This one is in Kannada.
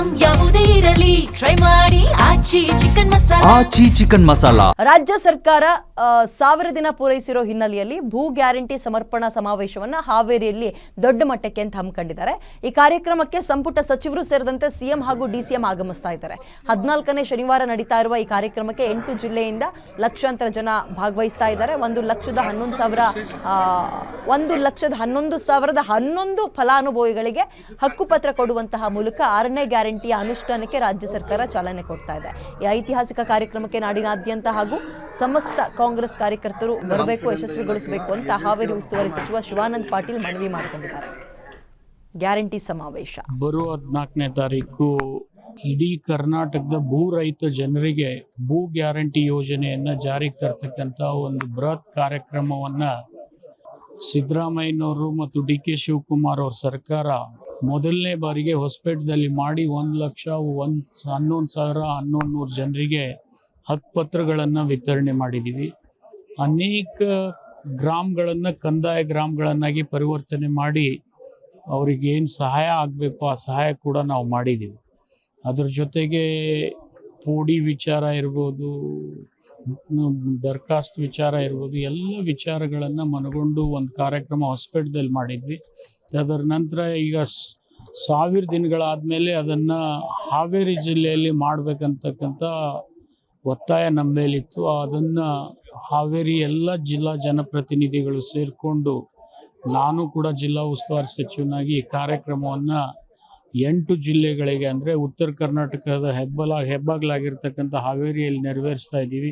ಐಟಂ ಯಾವುದೇ ಇರಲಿ ಟ್ರೈ ಮಾಡಿ ಆಚಿ ಚಿಕನ್ ಮಸಾಲಾ. ರಾಜ್ಯ ಸರ್ಕಾರ 1000 ದಿನ ಪೂರೈಸಿರೋ ಹಿನ್ನೆಲೆಯಲ್ಲಿ ಭೂ ಗ್ಯಾರಂಟಿ ಸಮರ್ಪಣಾ ಸಮಾವೇಶವನ್ನ ಹಾವೇರಿಯಲ್ಲಿ ದೊಡ್ಡ ಮಟ್ಟಕ್ಕೆ ಅಂತ ಹಮ್ಮಿಕೊಂಡಿದ್ದಾರೆ. ಈ ಕಾರ್ಯಕ್ರಮಕ್ಕೆ ಸಂಪುಟ ಸಚಿವರು ಸೇರಿದಂತೆ ಸಿಎಂ ಹಾಗೂ ಡಿಸಿಎಂ ಆಗಮಿಸ್ತಾ ಇದ್ದಾರೆ. 14ನೇ ಶನಿವಾರ ನಡೀತಾ ಇರುವ ಈ ಕಾರ್ಯಕ್ರಮಕ್ಕೆ 8 ಜಿಲ್ಲೆಯಿಂದ ಲಕ್ಷಾಂತರ ಜನ ಭಾಗವಹಿಸ್ತಾ ಇದ್ದಾರೆ. 1,11,011 ಫಲಾನುಭವಿಗಳಿಗೆ ಹಕ್ಕುಪತ್ರ ಕೊಡುವಂತಹ ಮೂಲಕ 6ನೇ ಗ್ಯಾರಂಟಿಯ ಅನುಷ್ಠಾನಕ್ಕೆ ರಾಜ್ಯ ಸರ್ಕಾರ ಚಾಲನೆ ಕೊಡ್ತಾ ಇದೆ. ಈ ಐತಿಹಾಸಿಕ ಕಾರ್ಯಕ್ರಮಕ್ಕೆ ನಾಡಿನಾದ್ಯಂತ ಹಾಗೂ ಸಮಸ್ತ ಕಾಂಗ್ರೆಸ್ ಕಾರ್ಯಕರ್ತರು ಬರಬೇಕು, ಯಶಸ್ವಿಗೊಳಿಸಬೇಕು ಅಂತ ಹಾವೇರಿ ಉಸ್ತುವಾರಿ ಸಚಿವ ಶಿವಾನಂದ ಪಾಟೀಲ್ ಮನವಿ ಮಾಡಿಕೊಂಡಿದ್ದಾರೆ. ಗ್ಯಾರಂಟಿ ಸಮಾವೇಶ ಬರುವ 14ನೇ ತಾರೀಕು ಇಡೀ ಕರ್ನಾಟಕದ ಭೂ ರಹಿತ ಜನರಿಗೆ ಭೂ ಗ್ಯಾರಂಟಿ ಯೋಜನೆಯನ್ನ ಜಾರಿಗೆ ತರ್ತಕ್ಕಂಥ ಒಂದು ಬೃಹತ್ ಕಾರ್ಯಕ್ರಮವನ್ನ ಸಿದ್ದರಾಮಯ್ಯನವರು ಮತ್ತು ಡಿ.ಕೆ. ಶಿವಕುಮಾರ್ ಅವ್ರ ಸರ್ಕಾರ ಮೊದಲನೇ ಬಾರಿಗೆ ಹೊಸಪೇಟೆದಲ್ಲಿ ಮಾಡಿ 1,11,111 ಜನರಿಗೆ ಹಕ್ಕುಪತ್ರಗಳನ್ನು ವಿತರಣೆ ಮಾಡಿದ್ದೀವಿ. ಅನೇಕ ಗ್ರಾಮಗಳನ್ನು ಕಂದಾಯ ಗ್ರಾಮಗಳನ್ನಾಗಿ ಪರಿವರ್ತನೆ ಮಾಡಿ ಅವರಿಗೆ ಏನು ಸಹಾಯ ಆಗಬೇಕು ಆ ಸಹಾಯ ಕೂಡ ನಾವು ಮಾಡಿದ್ದೀವಿ. ಅದ್ರ ಜೊತೆಗೆ ಪೋಡಿ ವಿಚಾರ ಇರ್ಬೋದು, ದರಖಾಸ್ತು ವಿಚಾರ ಇರ್ಬೋದು, ಎಲ್ಲ ವಿಚಾರಗಳನ್ನು ಮನಗೊಂಡು ಒಂದು ಕಾರ್ಯಕ್ರಮ ಹೊಸಪೇಟೆದಲ್ಲಿ ಮಾಡಿದ್ವಿ. ಅದರ ನಂತರ ಈಗ 1000 ದಿನಗಳಾದಮೇಲೆ ಅದನ್ನು ಹಾವೇರಿ ಜಿಲ್ಲೆಯಲ್ಲಿ ಮಾಡಬೇಕಂತಕ್ಕಂಥ ಒತ್ತಾಯ ನಮ್ಮ ಮೇಲಿತ್ತು. ಅದನ್ನು ಹಾವೇರಿ ಎಲ್ಲ ಜಿಲ್ಲಾ ಜನಪ್ರತಿನಿಧಿಗಳು ಸೇರಿಕೊಂಡು ನಾನು ಕೂಡ ಜಿಲ್ಲಾ ಉಸ್ತುವಾರಿ ಸಚಿವನಾಗಿ ಈ ಕಾರ್ಯಕ್ರಮವನ್ನು 8 ಜಿಲ್ಲೆಗಳಿಗೆ ಅಂದರೆ ಉತ್ತರ ಕರ್ನಾಟಕದ ಹೆಬ್ಬಾಗ್ಲಾಗಿರ್ತಕ್ಕಂಥ ಹಾವೇರಿಯಲ್ಲಿ ನೆರವೇರಿಸ್ತಾ ಇದ್ದೀವಿ.